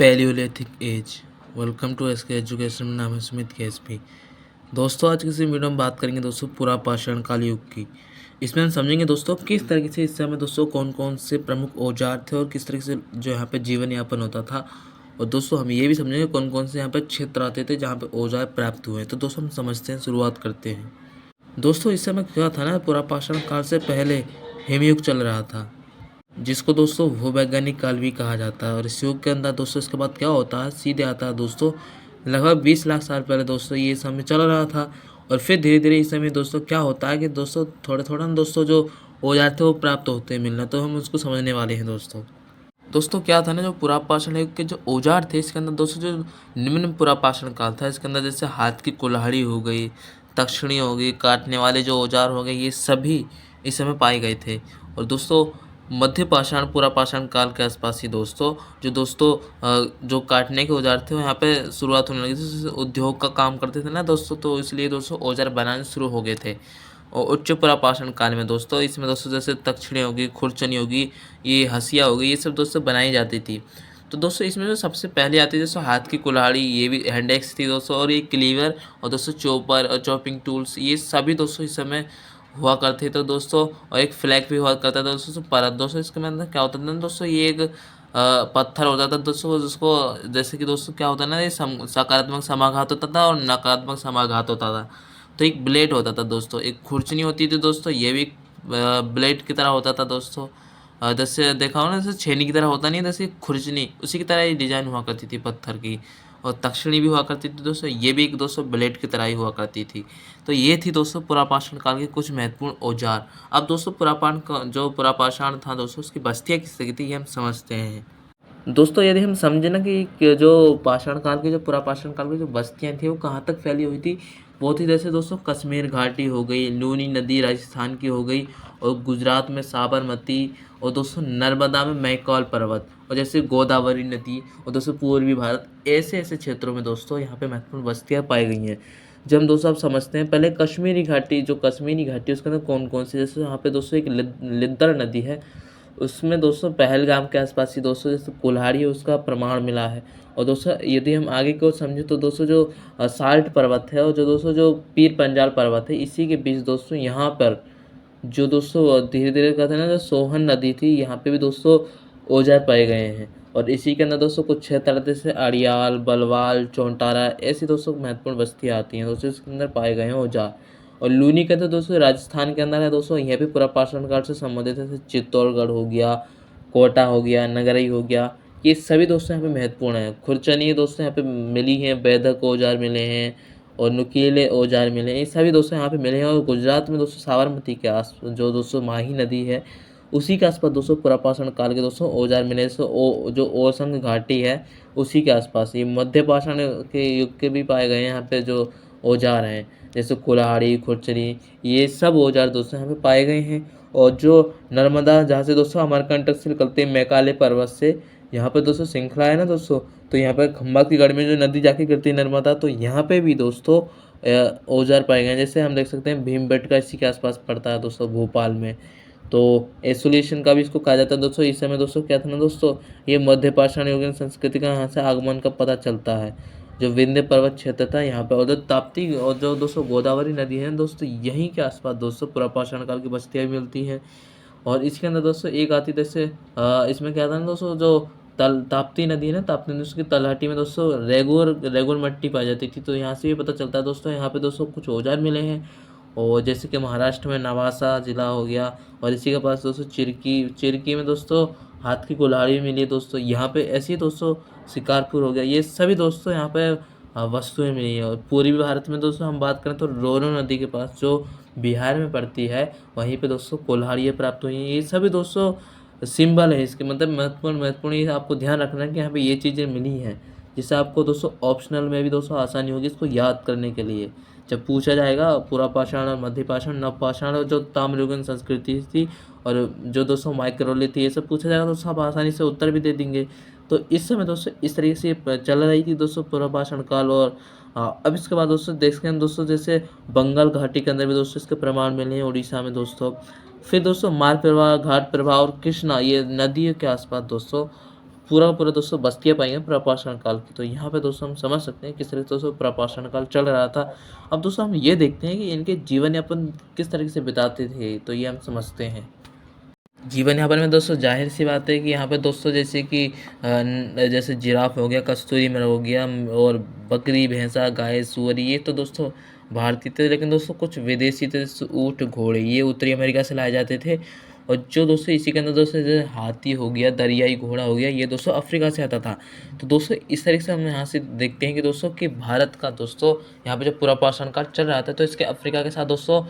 Palaeolithic age. Welcome to SK education. मेरा नाम है सुमित केएसपी। दोस्तों आज किसी वीडियो में बात करेंगे दोस्तों पुरापाषाण काल युग की। इसमें हम समझेंगे दोस्तों किस तरीके से इस समय दोस्तों कौन कौन से प्रमुख औजार थे और किस तरीके से जो यहाँ पे जीवन यापन होता था। और दोस्तों हम ये भी समझेंगे कौन कौन से यहाँ पे क्षेत्र आते थे जहाँ पे औजार प्राप्त हुए। तो दोस्तों हम समझते हैं, शुरुआत करते हैं। दोस्तों इस समय क्या था ना, पुरापाषाण काल से पहले हिमयुग चल रहा था, जिसको दोस्तों भूवैज्ञानिक काल भी कहा जाता है। और इस युग के अंदर दोस्तों इसके बाद क्या होता है, सीधे आता है दोस्तों लगभग 20 लाख साल पहले दोस्तों ये समय चल रहा था। और फिर धीरे धीरे इस समय दोस्तों क्या होता है कि दोस्तों थोड़े थोड़ा ना दोस्तों जो औजार थे वो प्राप्त होते हैं मिलना। तो हम उसको समझने वाले हैं दोस्तों क्या था ना, जो पुरापाषाण युग के जो औजार थे इसके अंदर दोस्तों जो निम्न पुरापाषाण काल था, इसके अंदर जैसे हाथ की कुल्हाड़ी हो गई, तक्षणी हो गई, काटने वाले जो औजार हो गए, ये सभी इस समय पाए गए थे। और दोस्तों मध्य पाषाण पुरापाषाण काल के आसपास ही दोस्तों जो काटने के औजार थे वो यहाँ पे शुरुआत होने लगी थी। जैसे उद्योग का काम करते थे ना दोस्तों, तो इसलिए दोस्तों औजार बनाने शुरू हो गए थे। और उच्च पुरापाषाण काल में दोस्तों इसमें दोस्तों जैसे तक्षणी होगी, खुरचनी होगी, ये हंसिया होगी, ये सब दोस्तों बनाई जाती थी। तो दोस्तों इसमें जो सबसे पहले आती है दोस्तों हाथ की कुल्हाड़ी, ये भी हैंड एक्स थी दोस्तों, और ये क्लीवर और दोस्तों चॉपर और चॉपिंग टूल्स, ये सभी दोस्तों इस समय हुआ करते। तो दोस्तों और एक फ्लैग भी हुआ करता था दोस्तों परत। दोस्तों इसके अंदर क्या होता था ना दोस्तों, ये एक पत्थर होता था दोस्तों, जिसको जैसे कि दोस्तों क्या होता है ना, ये सकारात्मक समाघात होता था और नकारात्मक समाघात होता था। तो एक ब्लेड होता था दोस्तों, एक खुरचनी होती थी दोस्तों, ये भी ब्लेड की तरह होता था दोस्तों। जैसे देखा हो ना, जैसे छेनी की तरह होता नहीं, जैसे खुरचनी उसी की तरह ये डिजाइन हुआ करती थी पत्थर की। और तक्षणी भी हुआ करती थी दोस्तों, ये भी एक दोस्तों ब्लेड की तरह ही हुआ करती थी। तो ये थी दोस्तों पुरापाषाण काल के कुछ महत्वपूर्ण औजार। अब दोस्तों जो पुरापाषाण था दोस्तों, उसकी बस्तियाँ किस तरह की थी ये हम समझते हैं। दोस्तों यदि हम समझे ना कि जो पाषाण काल की जो पुरापाषाण काल की जो बस्तियाँ थी वो कहाँ तक फैली हुई थी, वो थी जैसे दोस्तों कश्मीर घाटी हो गई, लूनी नदी राजस्थान की हो गई, और गुजरात में साबरमती, और दोस्तों नर्मदा में मैकॉल पर्वत, और जैसे गोदावरी नदी, और दोस्तों पूर्वी भारत, ऐसे ऐसे क्षेत्रों में दोस्तों यहाँ पे महत्वपूर्ण बस्तियाँ पाई गई हैं। जब हम दोस्तों आप समझते हैं पहले कश्मीरी घाटी, जो कश्मीरी घाटी उसके अंदर कौन कौन से, जैसे यहाँ पे दोस्तों एक लिद्दर नदी है, उसमें दोस्तों पहलगाम के आसपास ही दोस्तों जैसे कुल्हाड़ी है उसका प्रमाण मिला है। और दोस्तों यदि हम आगे को समझे तो दोस्तों जो साल्ट पर्वत है, और जो दोस्तों जो पीर पंजाल पर्वत है, इसी के बीच दोस्तों यहाँ पर जो दोस्तों धीरे धीरे कहते हैं ना, जो सोहन नदी थी, यहाँ पे भी दोस्तों औजार पाए गए हैं। और इसी के अंदर दोस्तों कुछ क्षेत्र जैसे अड़ियाल, बलवाल, चौंटारा, ऐसी दोस्तों महत्वपूर्ण बस्तियाँ आती हैं दोस्तों, इसके अंदर पाए गए हैं औजार। और लूनी कहते हैं दोस्तों राजस्थान के अंदर है दोस्तों, यह भी पुरापाषाण काल से संबंधित है। जैसे चित्तौड़गढ़ हो गया, कोटा हो गया, नगरई हो गया, ये सभी दोस्तों यहाँ पे महत्वपूर्ण है। खुरचनी दोस्तों यहाँ पे मिली हैं, बैधक औजार मिले हैं, और नुकीले औजार मिले हैं, ये सभी दोस्तों यहाँ पे मिले हैं। और गुजरात में दोस्तों साबरमती के आस जो दोस्तों माही नदी है, उसी के आसपास दोस्तों पुरापाषाण काल के दोस्तों औजार मिले। जो ओरसंग घाटी है उसी के आसपास ये मध्य पाषाण के युग के भी पाए गए हैं यहाँ पे जो औजार हैं, जैसे कुल्हाड़ी, खुरचनी, ये सब औजार दोस्तों यहाँ पे पाए गए हैं। और जो नर्मदा, जहाँ से दोस्तों अमरकंटक से निकलते हैं मैकाले पर्वत से, यहाँ पे दोस्तों श्रृंखला है ना दोस्तों, तो यहाँ पे खंबात की गढ़ में जो नदी जाके गिरती है नर्मदा, तो यहाँ पे भी दोस्तों औजार पाए गए हैं। जैसे हम देख सकते हैं भीमबेटका इसी के आसपास पड़ता है दोस्तों, भोपाल में। तो एसोलेशन का भी इसको कहा जाता है दोस्तों। इस समय दोस्तों क्या था ना दोस्तों, ये मध्य पाषाण युगीन संस्कृति का यहाँ से आगमन का पता चलता है। जो विंध्य पर्वत क्षेत्र था यहाँ पे, और जो ताप्ती और जो दोस्तों गोदावरी नदी है दोस्तों, यहीं के आसपास दोस्तों पुरापाषाण काल की बस्तियाँ भी मिलती हैं। और इसके अंदर दोस्तों एक आती जैसे इसमें क्या था ना दोस्तों, जो ताप्ती नदी है ना, ताप्ती नदी उसकी तलहटी में दोस्तों रेगुर मिट्टी पाई जाती थी। तो यहाँ से भी पता चलता है दोस्तों यहाँ पे दोस्तों कुछ औजार मिले हैं। और जैसे कि महाराष्ट्र में नवासा जिला हो गया, और इसी के पास दोस्तों चिरकी में दोस्तों हाथ की कुल्हाड़ी मिली है दोस्तों। यहाँ पे ऐसी दोस्तों शिकारपुर हो गया, ये सभी दोस्तों यहाँ पे वस्तुएं मिली है। और पूर्वी भारत में दोस्तों हम बात करें तो रोनो नदी के पास जो बिहार में पड़ती है, वहीं पे दोस्तों कुल्हाड़ियाँ प्राप्त हुई हैं। ये सभी दोस्तों सिंबल है इसके, मतलब महत्वपूर्ण ये आपको ध्यान रखना है कि यहाँ पे ये चीज़ें मिली हैं, जिससे आपको दोस्तों ऑप्शनल में भी दोस्तों आसानी होगी इसको याद करने के लिए। जब पूछा जाएगा पुरापाषाण और मध्यपाषाण, नवपाषाण और जो ताम्रयुगीन संस्कृति थी, और जो दोस्तों माइक्रोलिथ थी, ये सब पूछा जाएगा तो आप आसानी से उत्तर भी दे देंगे। तो इस समय दोस्तों इस तरीके से ये चल रही थी दोस्तों पुरापाषाण काल। और अब इसके बाद दोस्तों देखते हैं दोस्तों, जैसे बंगाल घाटी के अंदर भी दोस्तों इसके प्रमाण मिले हैं, उड़ीसा में दोस्तों। फिर दोस्तों मार्ग प्रवाह, घाट प्रवाह और कृष्णा, ये नदियों के आसपास दोस्तों पूरा पूरा दोस्तों बस्तियाँ पाई हैं प्रपाषाण काल की। तो यहाँ पे दोस्तों हम समझ सकते हैं किस तरह से दोस्तों प्रपाषाण काल चल रहा था। अब दोस्तों हम ये देखते हैं कि इनके जीवन यापन किस तरीके से बिताते थे, तो ये हम समझते हैं। जीवन यापन में दोस्तों जाहिर सी बात है कि यहाँ पे दोस्तों जैसे कि जैसे जिराफ हो गया, कस्तूरी मृग हो गया, और बकरी, भैंसा, गाय, सुअर, ये तो दोस्तों भारतीय थे। लेकिन दोस्तों कुछ विदेशी थे, जैसे ऊँट, घोड़े, ये उत्तरी अमेरिका से लाए जाते थे। और जो दोस्तों इसी के अंदर दोस्तों जैसे हाथी हो गया, दरियाई घोड़ा हो गया, ये दोस्तों अफ्रीका से आता था। तो दोस्तों इस तरीके से हम यहाँ से देखते हैं कि दोस्तों कि भारत का दोस्तों यहाँ पे जब पूरा पाषाण काल चल रहा था, तो इसके अफ्रीका के साथ दोस्तों